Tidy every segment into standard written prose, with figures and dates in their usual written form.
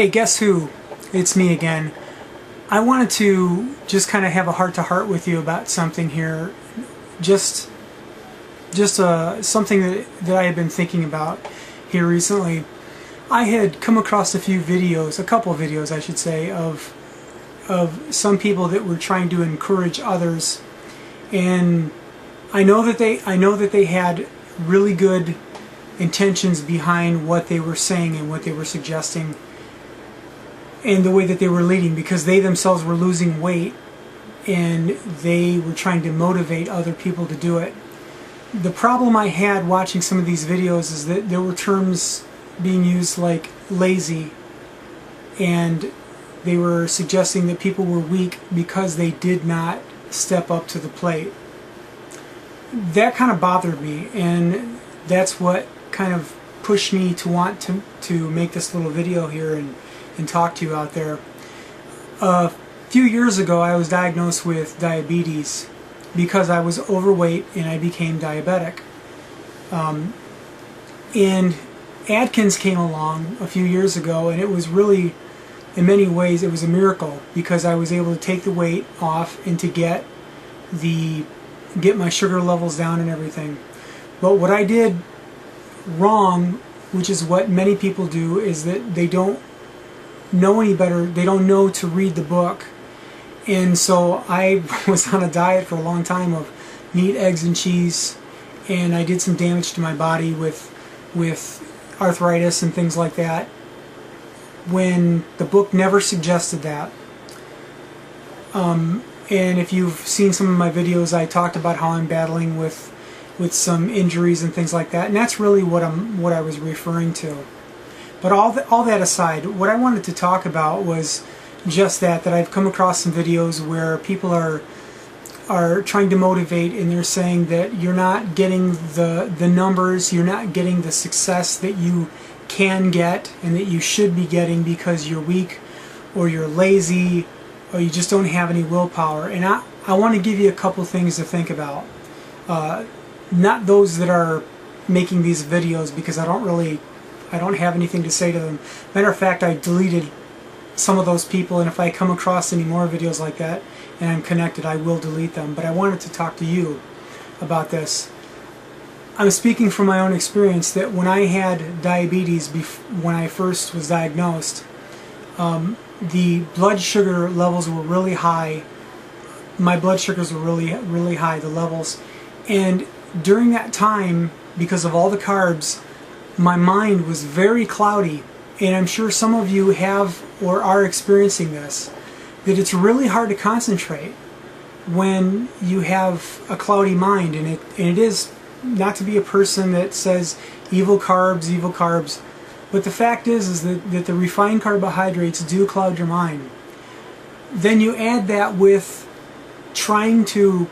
Hey, guess who? It's me again. I wanted to just kind of have a heart-to-heart with you about something here. Just something that I have been thinking about here recently. I had come across a couple of videos I should say, of some people that were trying to encourage others, and I know that they had really good intentions behind what they were saying and what they were suggesting and the way that they were leading, because they themselves were losing weight and they were trying to motivate other people to do it. The problem I had watching some of these videos is that there were terms being used like lazy, and they were suggesting that people were weak because they did not step up to the plate. That kind of bothered me, and that's what kind of pushed me to want to make this little video here and talk to you out there. A few years ago I was diagnosed with diabetes because I was overweight and I became diabetic. And Atkins came along a few years ago, and it was really, in many ways, it was a miracle, because I was able to take the weight off and to get my sugar levels down and everything. But what I did wrong, which is what many people do, is that they don't know any better. They don't know to read the book. And so I was on a diet for a long time of meat, eggs, and cheese, and I did some damage to my body with arthritis and things like that, when the book never suggested that. And if you've seen some of my videos, I talked about how I'm battling with some injuries and things like that, and that's really what I was referring to. But all that aside, what I wanted to talk about was just that I've come across some videos where people are trying to motivate, and they're saying that you're not getting the numbers, you're not getting the success that you can get and that you should be getting because you're weak or you're lazy or you just don't have any willpower. And I want to give you a couple things to think about. Not those that are making these videos, because I don't have anything to say to them. Matter of fact, I deleted some of those people, and if I come across any more videos like that and I'm connected, I will delete them. But I wanted to talk to you about this. I'm speaking from my own experience that when I had diabetes, when I first was diagnosed, the blood sugar levels were really high. My blood sugars were really high, the levels. And during that time, because of all the carbs, my mind was very cloudy. And I'm sure some of you have or are experiencing this, that it's really hard to concentrate when you have a cloudy mind. And it is, not to be a person that says evil carbs, but the fact is that the refined carbohydrates do cloud your mind. Then you add that with trying to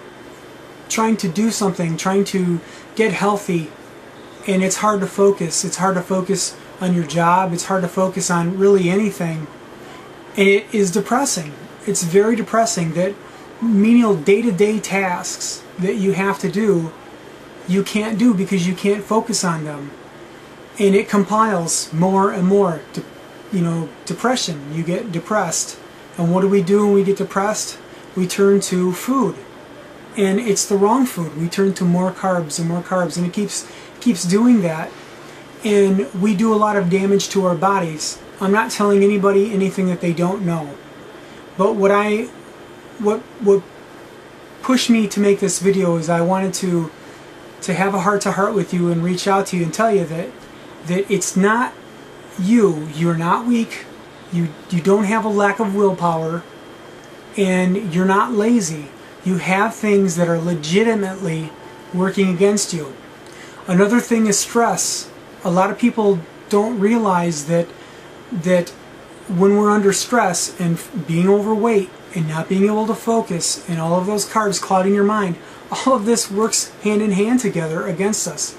do something, trying to get healthy, and it's hard to focus. It's hard to focus on your job. It's hard to focus on really anything. And it is depressing. It's very depressing that menial day-to-day tasks that you have to do, you can't do because you can't focus on them. And it compiles more and more. Depression. You get depressed. And what do we do when we get depressed? We turn to food. And it's the wrong food. We turn to more carbs and more carbs, and it keeps doing that. And we do a lot of damage to our bodies. I'm not telling anybody anything that they don't know. But what pushed me to make this video is I wanted to have a heart-to-heart with you and reach out to you and tell you that it's not you. You're not weak. You don't have a lack of willpower, and you're not lazy. You have things that are legitimately working against you. Another thing is stress. A lot of people don't realize that when we're under stress and being overweight and not being able to focus and all of those carbs clouding your mind, all of this works hand in hand together against us.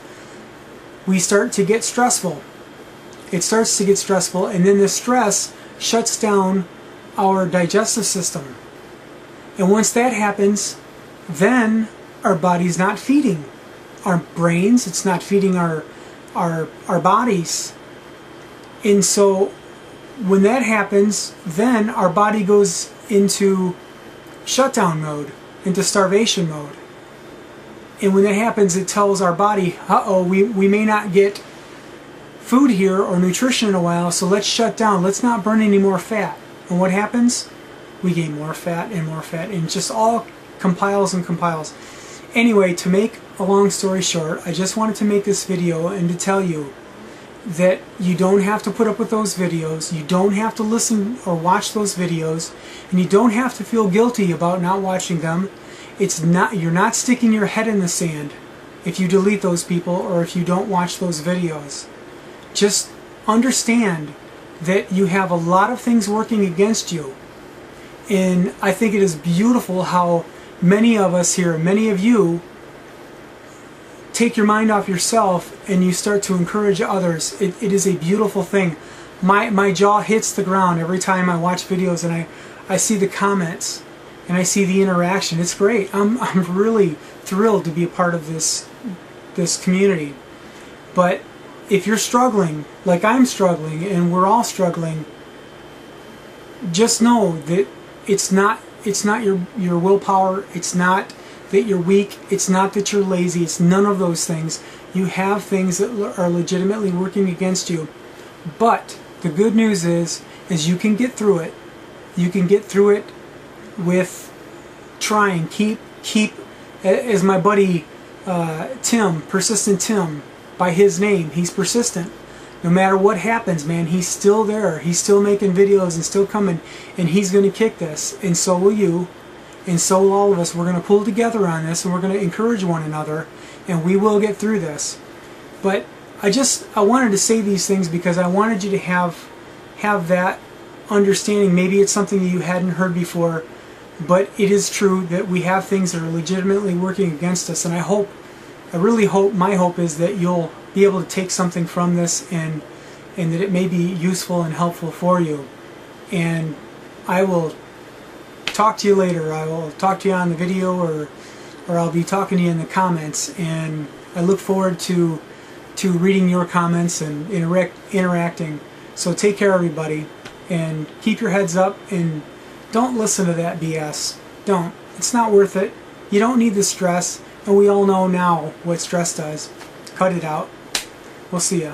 We start to get stressful. It starts to get stressful, and then the stress shuts down our digestive system. And once that happens, then our body's not feeding our brains, it's not feeding our bodies. And so when that happens, then our body goes into shutdown mode, into starvation mode. And when that happens, it tells our body, uh-oh, we may not get food here or nutrition in a while, so let's shut down. Let's not burn any more fat. And what happens? We gain more fat, and it just all compiles and compiles. Anyway, to make a long story short, I just wanted to make this video and to tell you that you don't have to put up with those videos, you don't have to listen or watch those videos, and you don't have to feel guilty about not watching them. You're not sticking your head in the sand if you delete those people or if you don't watch those videos. Just understand that you have a lot of things working against you. And I think it is beautiful how many of us here, many of you, take your mind off yourself and you start to encourage others. It is a beautiful thing. My jaw hits the ground every time I watch videos and I see the comments and I see the interaction. It's great. I'm really thrilled to be a part of this community. But if you're struggling, like I'm struggling, and we're all struggling, just know that it's not your willpower. It's not that you're weak. It's not that you're lazy. It's none of those things. You have things that are legitimately working against you. But the good news is you can get through it. You can get through it with trying. Keep as my buddy Tim, Persistent Tim, by his name, he's persistent. No matter what happens, man, he's still there. He's still making videos and still coming, and he's going to kick this, and so will you, and so will all of us. We're going to pull together on this, and we're going to encourage one another, and we will get through this. But I wanted to say these things because I wanted you to have that understanding. Maybe it's something that you hadn't heard before, but it is true that we have things that are legitimately working against us, and I really hope, my hope is that you'll be able to take something from this and that it may be useful and helpful for you. And I will talk to you later. I will talk to you on the video, or I'll be talking to you in the comments, and I look forward to reading your comments and interacting. So take care, everybody, and keep your heads up, and don't listen to that BS. Don't. It's not worth it. You don't need the stress, and we all know now what stress does. Cut it out. We'll see ya.